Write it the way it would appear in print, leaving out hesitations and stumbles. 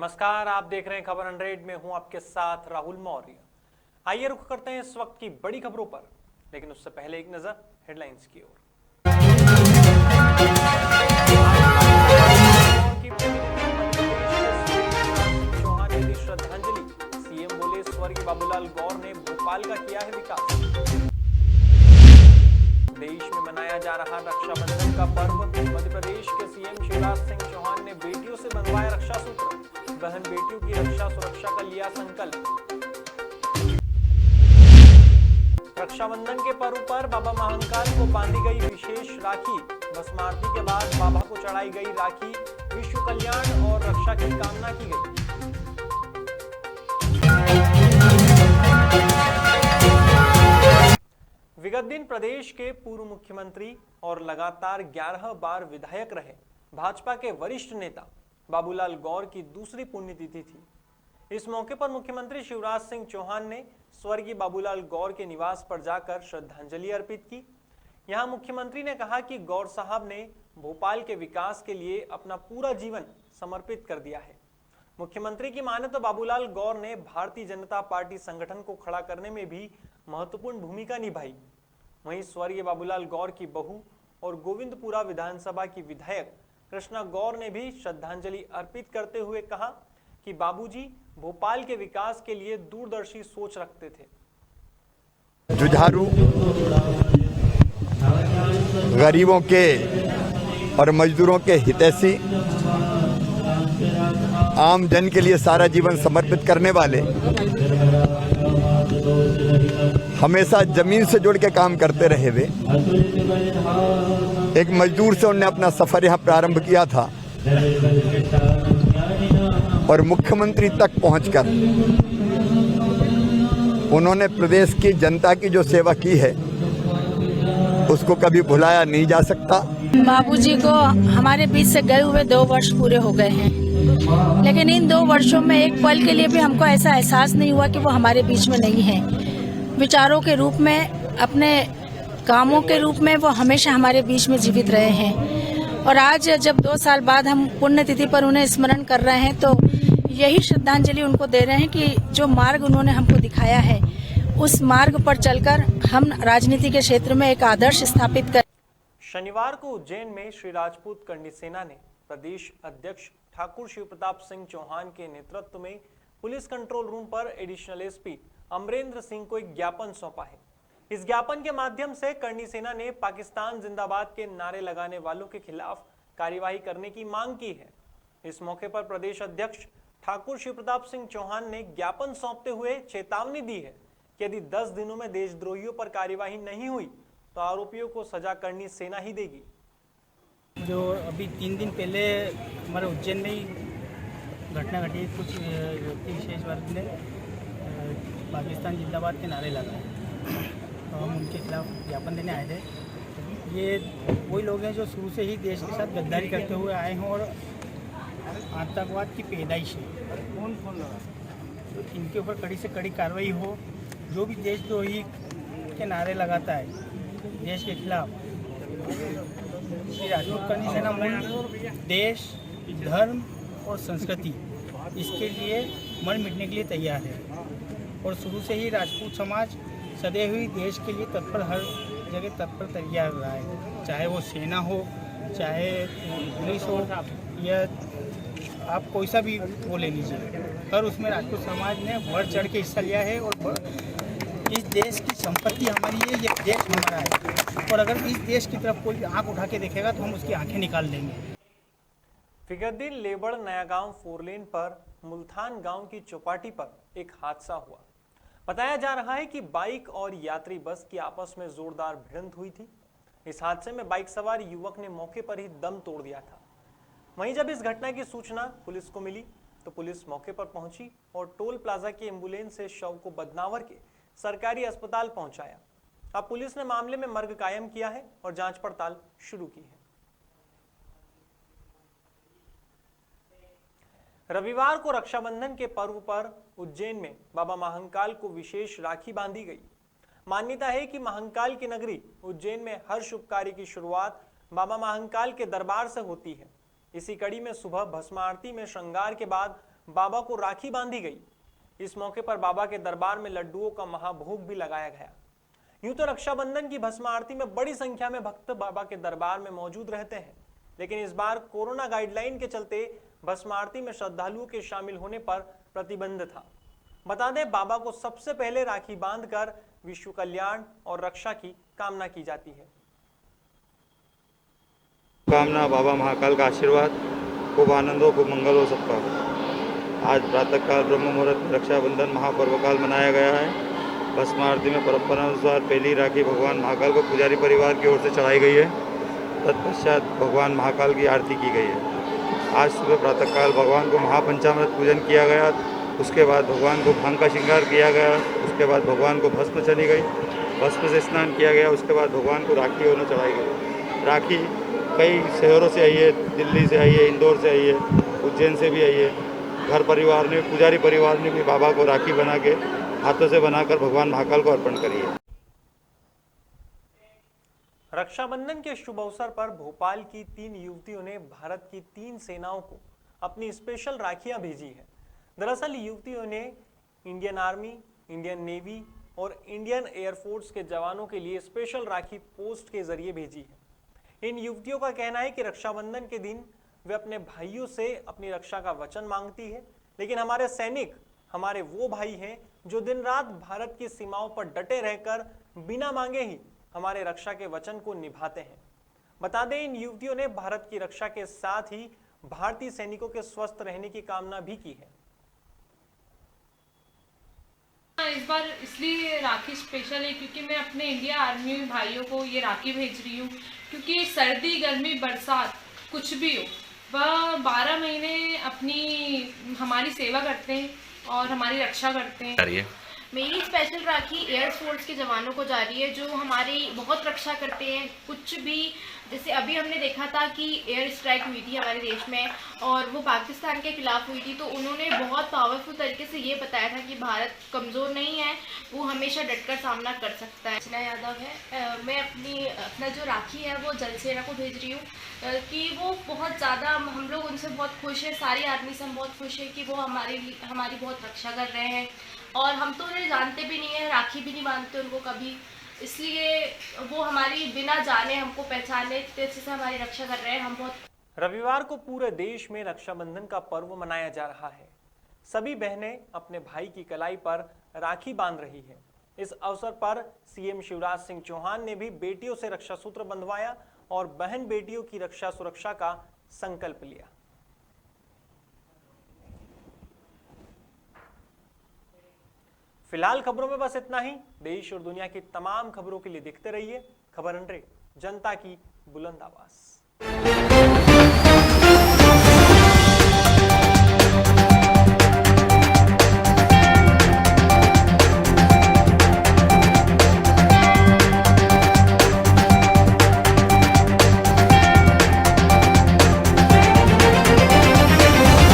नमस्कार, आप देख रहे हैं खबर 100 में हूं आपके साथ राहुल मौर्य। आइए रुख करते हैं इस वक्त की बड़ी खबरों पर, लेकिन उससे पहले एक नजर हेडलाइंस की ओर। चौहान ने दी श्रद्धांजलि, सीएम बोले स्वर्गीय बाबूलाल गौर ने भोपाल का किया है विकास। देश में मनाया जा रहा रक्षाबंधन का पर्व, मध्य प्रदेश के सीएम शिवराज सिंह चौहान ने बेटियों से बनवाया रक्षा सूत्र, बहन बेटियों की रक्षा सुरक्षा का लिया संकल्प। रक्षाबंधन के पर्व पर बाबा महाकाल को बांधी गई विशेष राखी, भस्म आरती के बाद बाबा को चढ़ाई गई राखी, विश्व कल्याण और रक्षा की कामना की गई। विगत दिन प्रदेश के पूर्व मुख्यमंत्री और लगातार 11 बार विधायक रहे भाजपा के वरिष्ठ नेता बाबूलाल गौर की दूसरी पुण्यतिथि थी। इस मौके पर मुख्यमंत्री शिवराज सिंह चौहान ने स्वर्गीय बाबूलाल गौर के निवास पर जाकर श्रद्धांजलि अर्पित की। यहां मुख्यमंत्री ने कहा कि गौर साहब ने भोपाल के विकास के लिए अपना पूरा जीवन समर्पित कर दिया है। मुख्यमंत्री की माने तो बाबूलाल गौर ने भारतीय जनता पार्टी संगठन को खड़ा करने में भी महत्वपूर्ण भूमिका निभाई। वहीं स्वर्गीय बाबूलाल गौर की बहू और गोविंदपुरा विधानसभा की विधायक कृष्णा गौर ने भी श्रद्धांजलि अर्पित करते हुए कहा कि बाबूजी भोपाल के विकास के लिए दूरदर्शी सोच रखते थे। जुझारू, गरीबों के और मजदूरों के हितैषी, आम जन के लिए सारा जीवन समर्पित करने वाले, हमेशा जमीन से जुड़ के काम करते रहे वे। एक मजदूर से उन्होंने अपना सफर यहाँ प्रारंभ किया था और मुख्यमंत्री तक पहुंचकर उन्होंने प्रदेश की जनता की जो सेवा की है उसको कभी भुलाया नहीं जा सकता। बाबूजी को हमारे बीच से गए हुए 2 वर्ष पूरे हो गए हैं, लेकिन इन 2 वर्षों में एक पल के लिए भी हमको ऐसा एहसास नहीं हुआ कि वो हमारे बीच में नहीं है। विचारों के रूप में, अपने कामों के रूप में वो हमेशा हमारे बीच में जीवित रहे हैं। और आज जब 2 साल बाद हम पुण्यतिथि पर उन्हें स्मरण कर रहे हैं तो यही श्रद्धांजलि उनको दे रहे हैं कि जो मार्ग उन्होंने हमको दिखाया है उस मार्ग पर चलकर हम राजनीति के क्षेत्र में एक आदर्श स्थापित कर। शनिवार को उज्जैन में श्री राजपूत करनी सेना ने प्रदेश अध्यक्ष ठाकुर शिव प्रताप सिंह चौहान के नेतृत्व में पुलिस कंट्रोल रूम पर एडिशनल एसपी अमरेंद्र सिंह को एक ज्ञापन सौंपा है। इस ज्ञापन के माध्यम से करनी सेना ने पाकिस्तान जिंदाबाद के नारे लगाने वालों के खिलाफ कार्यवाही करने की मांग की है। इस मौके पर प्रदेश अध्यक्ष ठाकुर शिव प्रताप सिंह चौहान ने ज्ञापन सौंपते हुए चेतावनी दी है कि यदि 10 दिनों में देशद्रोहियों पर कार्यवाही नहीं हुई तो आरोपियों को सजा करनी सेना ही देगी। जो अभी 3 दिन पहले हमारे उज्जैन में ही घटना घटी, कुछ व्यक्ति विशेष वर्ग ने पाकिस्तान जिंदाबाद के नारे लगाए, तो हम उनके खिलाफ ज्ञापन देने आए थे। ये वही लोग हैं जो शुरू से ही देश के साथ गद्दारी करते हुए आए हैं और आतंकवाद की पैदाइश है। तो इनके ऊपर कड़ी से कड़ी कार्रवाई हो। जो भी देशद्रोही के नारे लगाता है देश के खिलाफ, राजपूत करनी सेना मूल देश, धर्म और संस्कृति इसके लिए मर मिटने के लिए तैयार है। और शुरू से ही राजपूत समाज सदैव ही देश के लिए तत्पर, हर जगह तत्पर तैयार रहा है, चाहे वो सेना हो, चाहे पुलिस हो, या आप कोई सा भी वो ले लीजिए, पर उसमें राजपूत समाज ने बढ़ चढ़ के हिस्सा लिया है। और इस देश की संपत्ति हमारी है, ये देश हमारा है, और अगर इस देश की तरफ कोई आंख उठा के देखेगा तो हम उसकी आंखें निकाल देंगे। विगत दिन लेबड़ नया गांव 4 लेन पर मुल्तान गांव की चौपाटी पर एक हादसा हुआ। बताया जा रहा है कि बाइक और यात्री बस की आपस में जोरदार भिड़ंत हुई थी। इस हादसे में बाइक सवार युवक ने मौके पर ही दम तोड़ दिया था। वहीं जब इस घटना की सूचना पुलिस को मिली तो पुलिस मौके पर पहुंची और टोल प्लाजा की एम्बुलेंस से शव को बदनावर के सरकारी अस्पताल पहुंचाया। अब पुलिस ने मामले में मर्ग कायम किया है और जांच पड़ताल शुरू की है। रविवार को रक्षाबंधन के पर्व पर उज्जैन में बाबा महाकाल को विशेष राखी बांधी गई। मान्यता है कि महाकाल की नगरी उज्जैन में हर शुभ कार्य की शुरुआत बाबा महाकाल के दरबार से होती है। इसी कड़ी में सुबह भस्म आरती में श्रृंगार के बाद बाबा को राखी बांधी गई। इस मौके पर बाबा के दरबार में लड्डुओं का महाभोग भी लगाया गया। यूं तो रक्षाबंधन की भस्म आरती में बड़ी संख्या में भक्त बाबा के दरबार में मौजूद रहते हैं, लेकिन इस बार कोरोना गाइडलाइन के चलते भस्म आरती में श्रद्धालुओं के शामिल होने पर प्रतिबंध था। बता दें, बाबा को सबसे पहले राखी बांधकर विश्व कल्याण और रक्षा की कामना की जाती है। कामना बाबा महाकाल का आशीर्वाद, खूब आनंद हो, खूब मंगल हो सबका। आज प्रातःकाल ब्रह्म मुहूर्त में रक्षाबंधन महापर्व काल मनाया गया है। भस्म आरती में परंपरा अनुसार पहली राखी भगवान महाकाल को पुजारी परिवार की ओर से चढ़ाई गई है। तत्पश्चात भगवान महाकाल की आरती की गई है। आज सुबह प्रातःकाल भगवान को महापंचामृत पूजन किया गया। उसके बाद भगवान को भांग का श्रृंगार किया गया। उसके बाद भगवान को भस्म चली गई, भस्म से स्नान किया गया। उसके बाद भगवान को राखी होने चढ़ाई गई। राखी कई शहरों से आई है, दिल्ली से आई है, इंदौर से आई है, उज्जैन से भी आई है। घर परिवार ने, पुजारी परिवार ने भी बाबा को राखी बना के हाथों से बनाकर भगवान महाकाल को अर्पण करी है। रक्षाबंधन के शुभ अवसर पर भोपाल की 3 युवतियों ने भारत की 3 सेनाओं को अपनी स्पेशल राखियां भेजी है। दरअसल युवतियों ने इंडियन आर्मी, इंडियन नेवी और इंडियन एयरफोर्स के जवानों के लिए स्पेशल राखी पोस्ट के जरिए भेजी है। इन युवतियों का कहना है कि रक्षाबंधन के दिन वे अपने भाइयों से अपनी रक्षा का वचन मांगती है, लेकिन हमारे सैनिक हमारे वो भाई हैं जो दिन रात भारत की सीमाओं पर डटे रहकर बिना मांगे ही हमारे रक्षा के वचन को निभाते हैं। बता दें, इन युवतियों ने भारत की रक्षा के साथ ही भारतीय सैनिकों के स्वस्थ रहने की कामना भी की है। इस बार इसलिए राखी स्पेशल है क्योंकि मैं अपने इंडिया आर्मी भाइयों को ये राखी भेज रही हूँ, क्योंकि सर्दी, गर्मी, बरसात कुछ भी हो, वह 12 महीने अपनी हमारी सेवा करते हैं और हमारी रक्षा करते हैं। मेरी स्पेशल राखी एयर फोर्स के जवानों को जा रही है जो हमारी बहुत रक्षा करते हैं। कुछ भी, जैसे अभी हमने देखा था कि एयर स्ट्राइक हुई थी हमारे देश में और वो पाकिस्तान के खिलाफ हुई थी, तो उन्होंने बहुत पावरफुल तरीके से ये बताया था कि भारत कमज़ोर नहीं है, वो हमेशा डटकर सामना कर सकता है। अर्चना यादव है। मैं अपना जो राखी है वो जल सेना को भेज रही हूँ कि वो बहुत ज़्यादा, हम लोग उनसे बहुत खुश हैं, सारी आर्मी से हम बहुत खुश हैं कि वो हमारी बहुत रक्षा कर रहे हैं और हम तो उन्हें जानते भी नहीं है, राखी भी नहीं बांधते उनको कभी, इसलिए वो हमारी बिना जाने, हमको पहचाने तरीके से हमारी रक्षा कर रहे हैं। हम बहुत। रविवार को पूरे देश में रक्षाबंधन का पर्व मनाया जा रहा है। सभी बहनें अपने भाई की कलाई पर राखी बांध रही हैं। इस अवसर पर सीएम शिवराज सिंह चौहान ने भी बेटियों से रक्षा सूत्र बंधवाया और बहन बेटियों की रक्षा सुरक्षा का संकल्प लिया। फिलहाल खबरों में बस इतना ही। देश और दुनिया की तमाम खबरों के लिए देखते रहिए खबर 100, जनता की बुलंद आवाज।